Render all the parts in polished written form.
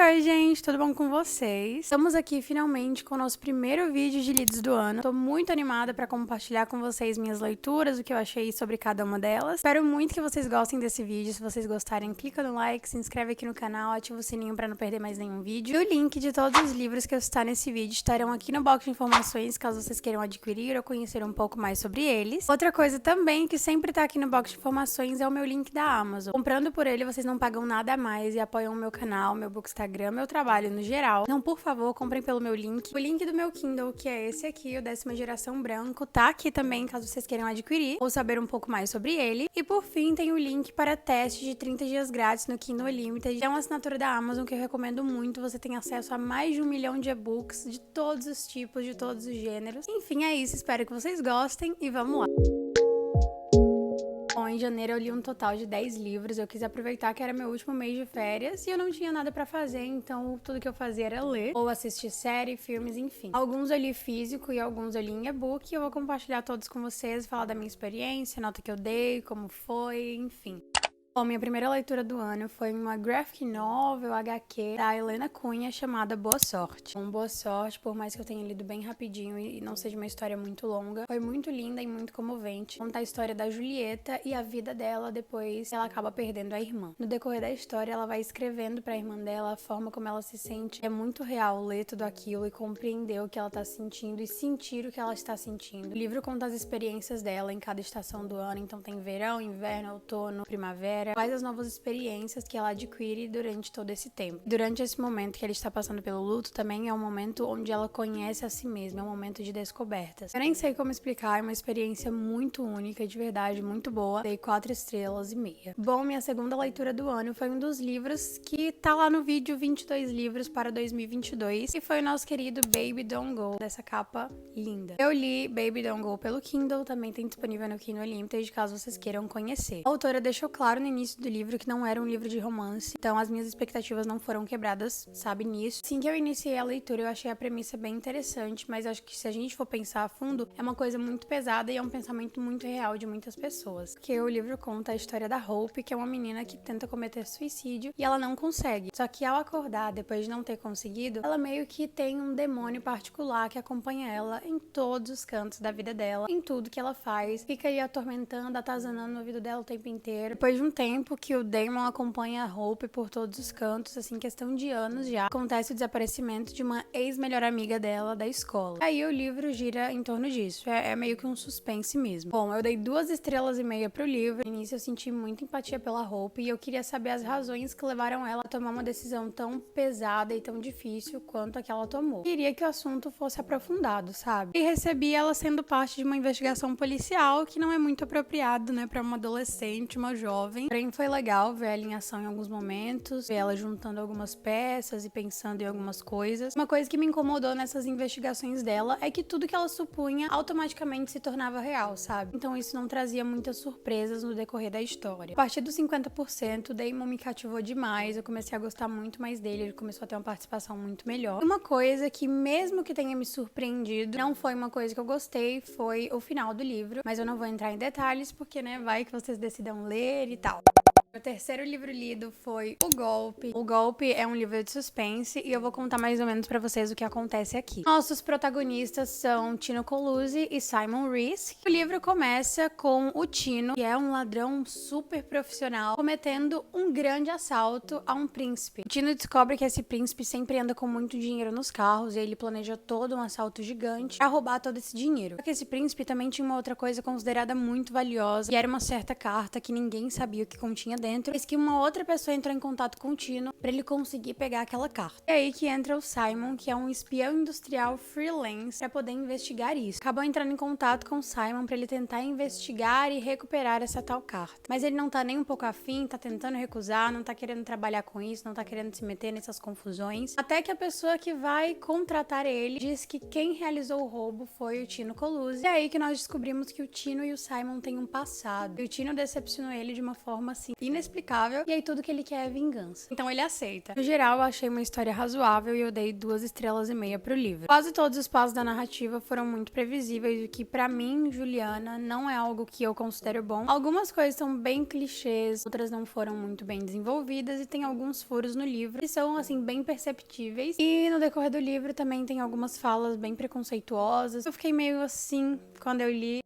Oi, gente, tudo bom com vocês? Estamos aqui finalmente com o nosso primeiro vídeo de leads do ano. Tô muito animada pra compartilhar com vocês minhas leituras, o que eu achei sobre cada uma delas. Espero muito que vocês gostem desse vídeo. Se vocês gostarem, clica no like, se inscreve aqui no canal, ativa o sininho pra não perder mais nenhum vídeo. E o link de todos os livros que eu citar nesse vídeo estarão aqui no box de informações, caso vocês queiram adquirir ou conhecer um pouco mais sobre eles. Outra coisa também que sempre tá aqui no box de informações é o meu link da Amazon. Comprando por ele, vocês não pagam nada a mais e apoiam o meu canal, meu Bookstagram, meu trabalho no geral. Então, por favor, comprem pelo meu link. O link do meu Kindle, que é esse aqui, o 10ª geração branco, tá aqui também, caso vocês queiram adquirir ou saber um pouco mais sobre ele. E por fim, tem o link para teste de 30 dias grátis no Kindle Unlimited. É uma assinatura da Amazon que eu recomendo muito. Você tem acesso a mais de 1 milhão de e-books de todos os tipos, de todos os gêneros. Enfim, é isso. Espero que vocês gostem e vamos lá. Bom, em janeiro eu li um total de 10 livros. Eu quis aproveitar que era meu último mês de férias e eu não tinha nada pra fazer, então tudo que eu fazia era ler ou assistir série, filmes, enfim. Alguns eu li físico e alguns eu li em e-book e eu vou compartilhar todos com vocês, falar da minha experiência, nota que eu dei, como foi, enfim. Bom, minha primeira leitura do ano foi uma graphic novel HQ da Helena Cunha chamada Boa Sorte. Boa Sorte, por mais que eu tenha lido bem rapidinho e não seja uma história muito longa, foi muito linda e muito comovente. Conta a história da Julieta e a vida dela depois que ela acaba perdendo a irmã. No decorrer da história, ela vai escrevendo pra irmã dela a forma como ela se sente. É muito real ler tudo aquilo e compreender o que ela tá sentindo e sentir o que ela está sentindo. O livro conta as experiências dela em cada estação do ano, então tem verão, inverno, outono, primavera. Quais as novas experiências que ela adquire durante todo esse tempo. Durante esse momento que ela está passando pelo luto, também é um momento onde ela conhece a si mesma, é um momento de descobertas. Eu nem sei como explicar, é uma experiência muito única, de verdade, muito boa. Dei 4 estrelas e meia. Bom, minha segunda leitura do ano foi um dos livros que tá lá no vídeo 22 livros para 2022, e foi o nosso querido Baby Don't Go, dessa capa linda. Eu li Baby Don't Go pelo Kindle, também tem disponível no Kindle Unlimited, caso vocês queiram conhecer. A autora deixou claro no início do livro que não era um livro de romance, então as minhas expectativas não foram quebradas, sabe, nisso. Assim que eu iniciei a leitura, eu achei a premissa bem interessante, mas acho que se a gente for pensar a fundo, é uma coisa muito pesada e é um pensamento muito real de muitas pessoas. Porque o livro conta a história da Hope, que é uma menina que tenta cometer suicídio e ela não consegue. Só que ao acordar, depois de não ter conseguido, ela meio que tem um demônio particular que acompanha ela em todos os cantos da vida dela, em tudo que ela faz, fica aí atormentando, atazanando no ouvido dela o tempo inteiro. Depois de um tempo que o Damon acompanha a Hope por todos os cantos, assim, questão de anos já, acontece o desaparecimento de uma ex-melhor amiga dela da escola. Aí o livro gira em torno disso, é meio que um suspense mesmo. Bom, eu dei 2 estrelas e meia pro livro. No início eu senti muita empatia pela Hope e eu queria saber as razões que levaram ela a tomar uma decisão tão pesada e tão difícil quanto a que ela tomou. Queria que o assunto fosse aprofundado, sabe? E recebi ela sendo parte de uma investigação policial, que não é muito apropriado, né, pra uma adolescente, uma jovem. Porém, foi legal ver ela em ação em alguns momentos, ver ela juntando algumas peças e pensando em algumas coisas. Uma coisa que me incomodou nessas investigações dela é que tudo que ela supunha automaticamente se tornava real, sabe? Então isso não trazia muitas surpresas no decorrer da história. A partir dos 50%, Damon me cativou demais, eu comecei a gostar muito mais dele, ele começou a ter uma participação muito melhor. Uma coisa que, mesmo que tenha me surpreendido, não foi uma coisa que eu gostei, foi o final do livro, mas eu não vou entrar em detalhes porque, né, vai que vocês decidam ler e tal. Meu terceiro livro lido foi O Golpe. O Golpe é um livro de suspense e eu vou contar mais ou menos pra vocês o que acontece aqui. Nossos protagonistas são Tino Colucci e Simon Reese. O livro começa com o Tino, que é um ladrão super profissional, cometendo um grande assalto a um príncipe. O Tino descobre que esse príncipe sempre anda com muito dinheiro nos carros e ele planeja todo um assalto gigante pra roubar todo esse dinheiro. Só que esse príncipe também tinha uma outra coisa considerada muito valiosa, e era uma certa carta que ninguém sabia o que continha dentro, mas que uma outra pessoa entrou em contato com o Tino pra ele conseguir pegar aquela carta. É aí que entra o Simon, que é um espião industrial freelance, pra poder investigar isso. Acabou entrando em contato com o Simon pra ele tentar investigar e recuperar essa tal carta. Mas ele não tá nem um pouco afim, tá tentando recusar, não tá querendo trabalhar com isso, não tá querendo se meter nessas confusões. Até que a pessoa que vai contratar ele diz que quem realizou o roubo foi o Tino Colucci. É aí que nós descobrimos que o Tino e o Simon têm um passado. E o Tino decepcionou ele de uma forma assim inexplicável, e aí tudo que ele quer é vingança. Então ele aceita. No geral, eu achei uma história razoável e eu dei 2,5 estrelas pro livro. Quase todos os passos da narrativa foram muito previsíveis, o que pra mim, Juliana, não é algo que eu considero bom. Algumas coisas são bem clichês, outras não foram muito bem desenvolvidas e tem alguns furos no livro que são, assim, bem perceptíveis. E no decorrer do livro também tem algumas falas bem preconceituosas. Eu fiquei meio assim quando eu li.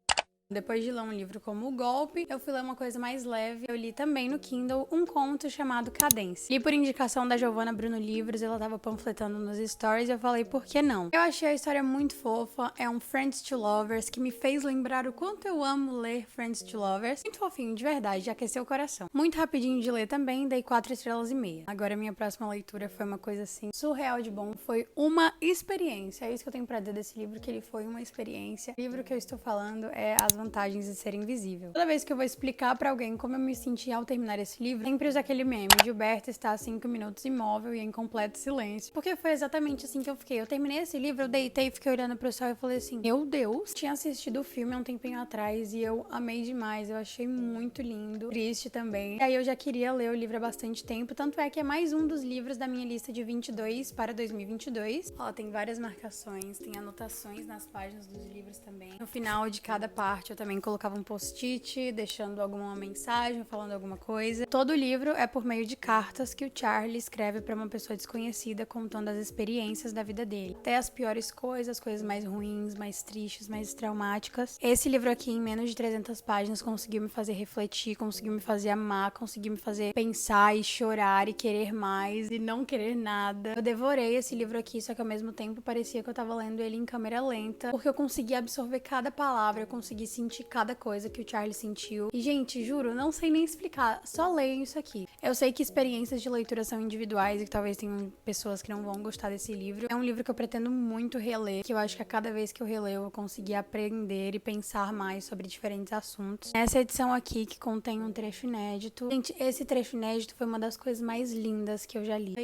Depois de ler um livro como O Golpe, eu fui ler uma coisa mais leve. Eu li também no Kindle um conto chamado Cadência. Li por indicação da Giovanna Bruno Livros, ela tava panfletando nos stories e eu falei, por que não? Eu achei a história muito fofa, é um Friends to Lovers que me fez lembrar o quanto eu amo ler Friends to Lovers. Muito fofinho, de verdade, já aqueceu o coração. Muito rapidinho de ler também, dei 4,5 estrelas. Agora minha próxima leitura foi uma coisa assim, surreal de bom, foi uma experiência. É isso que eu tenho pra dizer desse livro, que ele foi uma experiência. O livro que eu estou falando é As Vantagens de Ser Invisível. Toda vez que eu vou explicar pra alguém como eu me senti ao terminar esse livro, sempre uso aquele meme: Gilberto está há 5 minutos imóvel e em completo silêncio. Porque foi exatamente assim que eu fiquei. Eu terminei esse livro, eu deitei e fiquei olhando pro céu e falei assim, meu Deus, tinha assistido o filme há um tempinho atrás e eu amei demais, eu achei muito lindo, triste também. E aí eu já queria ler o livro há bastante tempo, tanto é que é mais um dos livros da minha lista de 22 para 2022. Ó, tem várias marcações, tem anotações nas páginas dos livros também. No final de cada parte eu também colocava um post-it, deixando alguma mensagem, falando alguma coisa. Todo o livro é por meio de cartas que o Charlie escreve para uma pessoa desconhecida, contando as experiências da vida dele. Até as piores coisas, coisas mais ruins, mais tristes, mais traumáticas. Esse livro aqui, em menos de 300 páginas, conseguiu me fazer refletir, conseguiu me fazer amar, conseguiu me fazer pensar e chorar e querer mais e não querer nada. Eu devorei esse livro aqui, só que ao mesmo tempo parecia que eu tava lendo ele em câmera lenta, porque eu consegui absorver cada palavra, eu consegui sentir cada coisa que o Charlie sentiu. E, gente, juro, não sei nem explicar. Só leiam isso aqui. Eu sei que experiências de leitura são individuais e que talvez tenham pessoas que não vão gostar desse livro. É um livro que eu pretendo muito reler, que eu acho que a cada vez que eu releio eu vou conseguir aprender e pensar mais sobre diferentes assuntos. Essa edição aqui, que contém um trecho inédito. Gente, esse trecho inédito foi uma das coisas mais lindas que eu já li.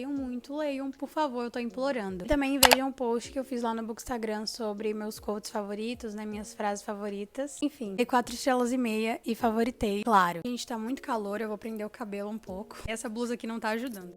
Leiam, por favor, eu tô implorando. E também vejam um post que eu fiz lá no Bookstagram sobre meus quotes favoritos, né, minhas frases favoritas. Enfim, dei 4,5 estrelas e favoritei, claro. Gente, tá muito calor, eu vou prender o cabelo um pouco. Essa blusa aqui não tá ajudando.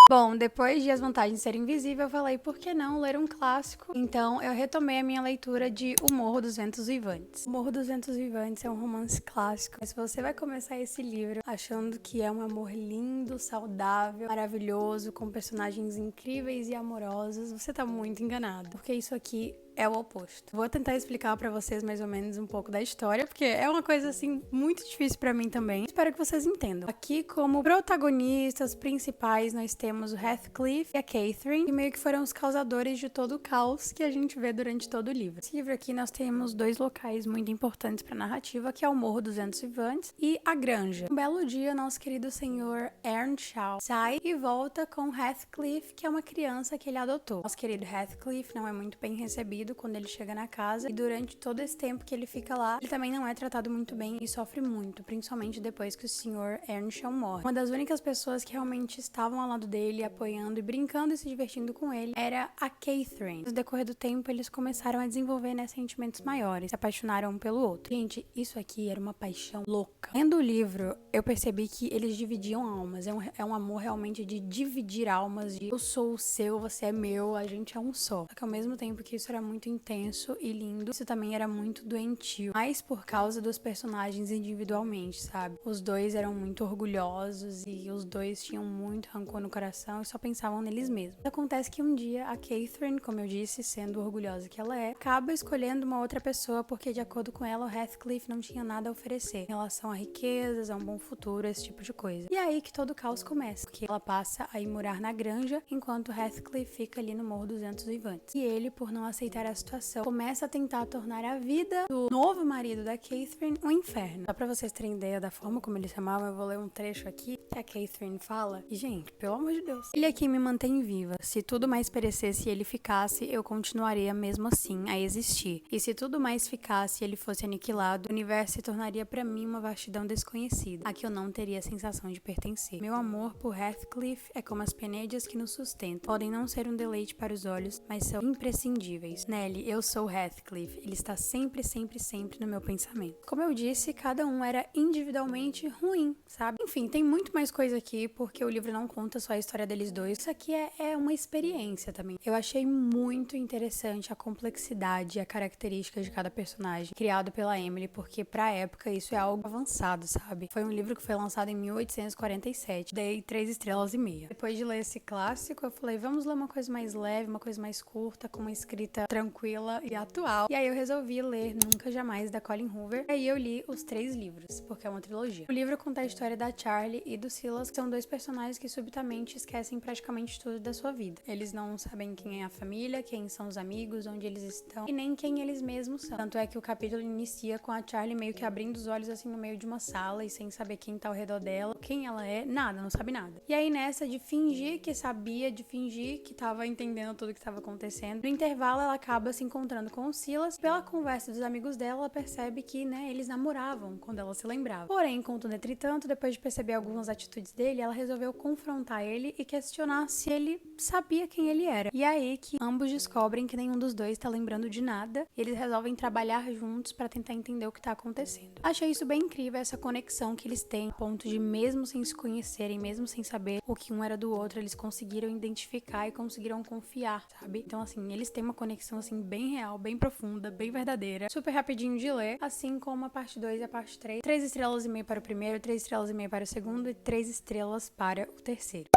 Bom, depois de As Vantagens de Ser Invisível, eu falei, por que não ler um clássico? Então, eu retomei a minha leitura de O Morro dos Ventos Vivantes. O Morro dos Ventos Vivantes é um romance clássico, mas se você vai começar esse livro achando que é um amor lindo, saudável, maravilhoso, com personagens incríveis e amorosos, você tá muito enganado, porque isso aqui é o oposto. Vou tentar explicar pra vocês mais ou menos um pouco da história, porque é uma coisa, assim, muito difícil pra mim também. Espero que vocês entendam. Aqui, como protagonistas principais, nós temos o Heathcliff e a Catherine, que meio que foram os causadores de todo o caos que a gente vê durante todo o livro. Nesse livro aqui, nós temos dois locais muito importantes pra narrativa, que é o Morro dos Ventos Vivantes e a Granja. Um belo dia, nosso querido senhor Earnshaw sai e volta com Heathcliff, que é uma criança que ele adotou. Nosso querido Heathcliff não é muito bem recebido quando ele chega na casa, e durante todo esse tempo que ele fica lá, ele também não é tratado muito bem e sofre muito, principalmente depois que o Sr. Earnshaw morre. Uma das únicas pessoas que realmente estavam ao lado dele, apoiando e brincando e se divertindo com ele, era a Catherine. No decorrer do tempo, eles começaram a desenvolver, né, sentimentos maiores, se apaixonaram um pelo outro. Gente, isso aqui era uma paixão louca. Lendo o livro, eu percebi que eles dividiam almas, é um amor realmente de dividir almas, de eu sou o seu, você é meu, a gente é um só. Só que ao mesmo tempo que isso era muito intenso e lindo, isso também era muito doentio, mas por causa dos personagens individualmente, sabe? Os dois eram muito orgulhosos e os dois tinham muito rancor no coração e só pensavam neles mesmos. Acontece que um dia a Catherine, como eu disse, sendo orgulhosa que ela é, acaba escolhendo uma outra pessoa porque, de acordo com ela, o Heathcliff não tinha nada a oferecer em relação a riquezas, a um bom futuro, esse tipo de coisa. E é aí que todo o caos começa, porque ela passa a ir morar na granja, enquanto Heathcliff fica ali no Morro dos Ventos Vivantes. E ele, por não aceitar a situação, começa a tentar tornar a vida do novo marido da Catherine um inferno. Só pra vocês terem ideia da forma como ele chamava, eu vou ler um trecho aqui que a Catherine fala. E, gente, pelo amor de Deus, ele aqui me mantém viva. Se tudo mais perecesse e ele ficasse, eu continuaria mesmo assim a existir. E se tudo mais ficasse e ele fosse aniquilado, o universo se tornaria pra mim uma vastidão desconhecida, a que eu não teria a sensação de pertencer. Meu amor por Heathcliff é como as peneiras que nos sustentam. Podem não ser um deleite para os olhos, mas são imprescindíveis. Nelly, eu sou Heathcliff. Ele está sempre, sempre, sempre no meu pensamento. Como eu disse, cada um era individualmente ruim, sabe? Enfim, tem muito mais coisa aqui, porque o livro não conta só a história deles dois. Isso aqui é uma experiência também. Eu achei muito interessante a complexidade e a característica de cada personagem criado pela Emily, porque pra época isso é algo avançado, sabe? Foi um livro que foi lançado em 1847. Dei 3 estrelas e meia. Depois de ler esse clássico, eu falei, vamos ler uma coisa mais leve, uma coisa mais curta, com uma escrita tranquila e atual. E aí eu resolvi ler Nunca Jamais, da Colleen Hoover. E aí eu li os 3 livros, porque é uma trilogia. O livro conta a história da Charlie e do Silas, que são 2 personagens que subitamente esquecem praticamente tudo da sua vida. Eles não sabem quem é a família, quem são os amigos, onde eles estão e nem quem eles mesmos são. Tanto é que o capítulo inicia com a Charlie meio que abrindo os olhos assim no meio de uma sala e sem saber quem tá ao redor dela, quem ela é, nada, não sabe nada. E aí nessa de fingir que sabia, de fingir que tava entendendo tudo que tava acontecendo, no intervalo ela acaba se encontrando com o Silas. Pela conversa dos amigos dela, ela percebe que, né, eles namoravam quando ela se lembrava. Porém, contudo, entretanto, depois de perceber algumas atitudes dele, ela resolveu confrontar ele e questionar se ele sabia quem ele era. E aí que ambos descobrem que nenhum dos dois tá lembrando de nada e eles resolvem trabalhar juntos pra tentar entender o que tá acontecendo. Achei isso bem incrível, essa conexão que eles têm, a ponto de mesmo sem se conhecerem, mesmo sem saber o que um era do outro, eles conseguiram identificar e conseguiram confiar, sabe? Então, assim, eles têm uma conexão, assim, bem real, bem profunda, bem verdadeira, super rapidinho de ler, assim como a parte 2 e a parte 3. 3 estrelas e meia para o primeiro, 3 estrelas e meia para o segundo e 3 estrelas para o terceiro.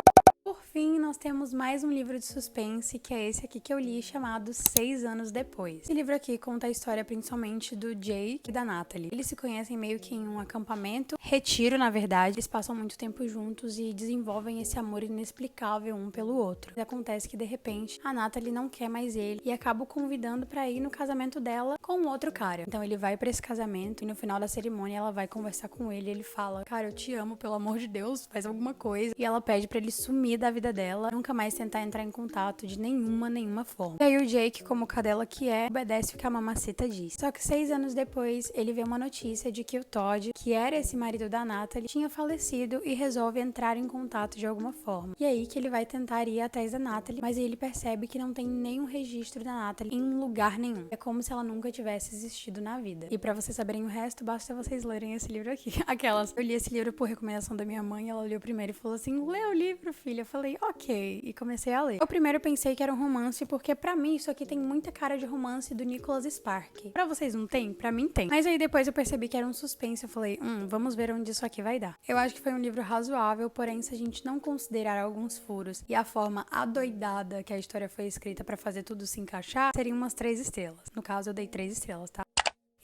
Por fim, nós temos mais um livro de suspense, que é esse aqui que eu li, chamado 6 Anos Depois. Esse livro aqui conta a história principalmente do Jake e da Natalie. Eles se conhecem meio que em um acampamento, retiro na verdade. Eles passam muito tempo juntos e desenvolvem esse amor inexplicável um pelo outro. E acontece que de repente a Natalie não quer mais ele e acaba o convidando pra ir no casamento dela com outro cara. Então ele vai pra esse casamento e no final da cerimônia ela vai conversar com ele e ele fala, cara, eu te amo, pelo amor de Deus, faz alguma coisa. E ela pede pra ele sumir da vida dela, nunca mais tentar entrar em contato de nenhuma forma. E aí o Jake, como cadela que é, obedece o que a mamacita diz. Só que 6 anos depois, ele vê uma notícia de que o Todd, que era esse marido da Natalie, tinha falecido e resolve entrar em contato de alguma forma. E aí que ele vai tentar ir atrás da Natalie, mas aí ele percebe que não tem nenhum registro da Natalie em lugar nenhum. É como se ela nunca tivesse existido na vida. E pra vocês saberem o resto, basta vocês lerem esse livro aqui. Aquelas. Eu li esse livro por recomendação da minha mãe, ela leu primeiro e falou assim, lê o livro, filha. Eu falei, ok, e comecei a ler. Eu primeiro pensei que era um romance, porque pra mim isso aqui tem muita cara de romance do Nicholas Sparks. Pra vocês não tem? Pra mim tem. Mas aí depois eu percebi que era um suspense, eu falei, vamos ver onde isso aqui vai dar. Eu acho que foi um livro razoável, porém se a gente não considerar alguns furos e a forma adoidada que a história foi escrita pra fazer tudo se encaixar, seriam umas 3 estrelas. No caso eu dei 3 estrelas, tá?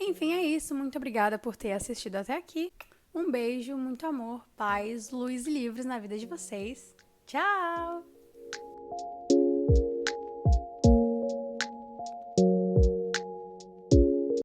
Enfim, é isso. Muito obrigada por ter assistido até aqui. Um beijo, muito amor, paz, luz e livros na vida de vocês. Tchau!